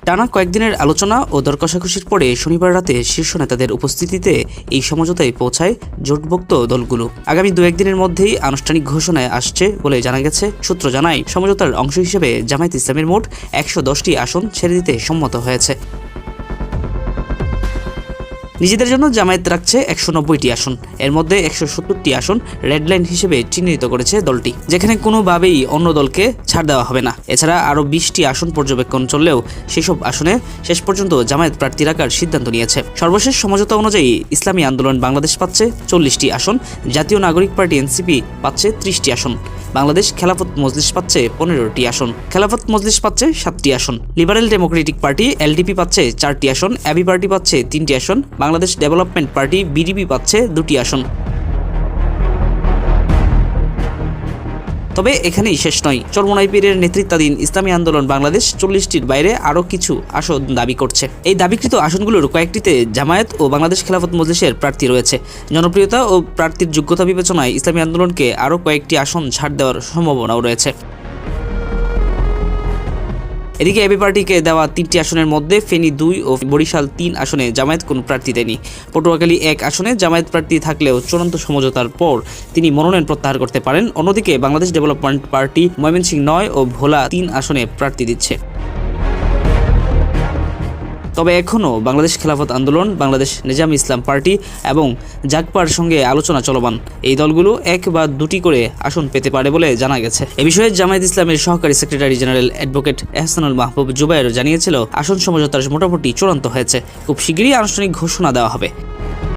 টানা কয়েকদিনের আলোচনা ও দর কষাকষির পরে শনিবার রাতে শীর্ষ নেতাদের উপস্থিতিতে এই সমঝোতায় পৌঁছায় জোটভুক্ত দলগুলো। আগামী 2-1 দিনের মধ্যেই আনুষ্ঠানিক ঘোষণায় আসছে বলে জানা গেছে। সূত্র জানায়, সমঝোতার অংশ হিসেবে জামায়াত ইসলামের মোট 110টি আসন ছেড়ে দিতে সম্মত হয়েছে। নিজেদের জন্য জামায়াত রাখছে 190টি আসন। এর মধ্যে 170টি আসন রেড লাইন হিসেবে চিহ্নিত করেছে দলটি, যেখানে কোনোভাবেই অন্য দলকে ছাড় দেওয়া হবে না। এছাড়া আরও 20টি আসন পর্যবেক্ষণ চললেও সেসব আসনে শেষ পর্যন্ত জামায়াত প্রার্থী রাখার সিদ্ধান্ত নিয়েছে। সর্বশেষ সমঝোতা অনুযায়ী ইসলামী আন্দোলন বাংলাদেশ পাচ্ছে 40টি আসন, জাতীয় নাগরিক পার্টি এনসিপি পাচ্ছে 30টি আসন, বাংলাদেশ খেলাফত মজলিস পাচ্ছে 15টি আসন, খেলাফত মজলিস পাচ্ছে 7টি আসন, লিবারেল ডেমোক্রেটিক পার্টি এলডিপি পাচ্ছে 4টি আসন, এবি পার্টি পাচ্ছে 3টি আসন, বাংলাদেশ ডেভেলপমেন্ট পার্টি বিডিপি পাচ্ছে 2টি আসন। তবে এখানেই শেষ নয়। চরমোনাই পীরের নেতৃত্বাধীন ইসলামী আন্দোলন বাংলাদেশ 40টির বাইরে আরও কিছু আসন দাবি করছে। এই দাবিকৃত আসনগুলোর কয়েকটিতে জামায়াত ও বাংলাদেশ খেলাফত মজলিসের প্রার্থী রয়েছে। জনপ্রিয়তা ও প্রার্থীর যোগ্যতা বিবেচনায় ইসলামী আন্দোলনকে আরও কয়েকটি আসন ছাড় দেওয়ার সম্ভাবনাও রয়েছে। এদিকে এবি পার্টিকে দেওয়া 3টি আসনের মধ্যে ফেনী 2 ও বরিশাল 3 আসনে জামায়াত কোনো প্রার্থী দেয়নি। পটুয়াখালী 1 আসনে জামায়াত প্রার্থী থাকলেও চূড়ান্ত সমঝোতার পর তিনি মনোনয়ন প্রত্যাহার করতে পারেন। অন্যদিকে বাংলাদেশ ডেভেলপমেন্ট পার্টি ময়মনসিংহ 9 ও ভোলা 3 আসনে প্রার্থী দিচ্ছে। তবে এখনও বাংলাদেশ খেলাফত আন্দোলন, বাংলাদেশ নিজাম ইসলাম পার্টি এবং জাগপার সঙ্গে আলোচনা চলমান। এই দলগুলো 1 বা 2টি করে আসন পেতে পারে বলে জানা গেছে। এ বিষয়ে জামায়াত ইসলামের সহকারী সেক্রেটারি জেনারেল অ্যাডভোকেট এহসানুল মাহবুব জুবায়ের জানিয়েছিল, আসন সমঝোতার মোটামুটি চূড়ান্ত হয়েছে, খুব শিগগিরই আনুষ্ঠানিক ঘোষণা দেওয়া হবে।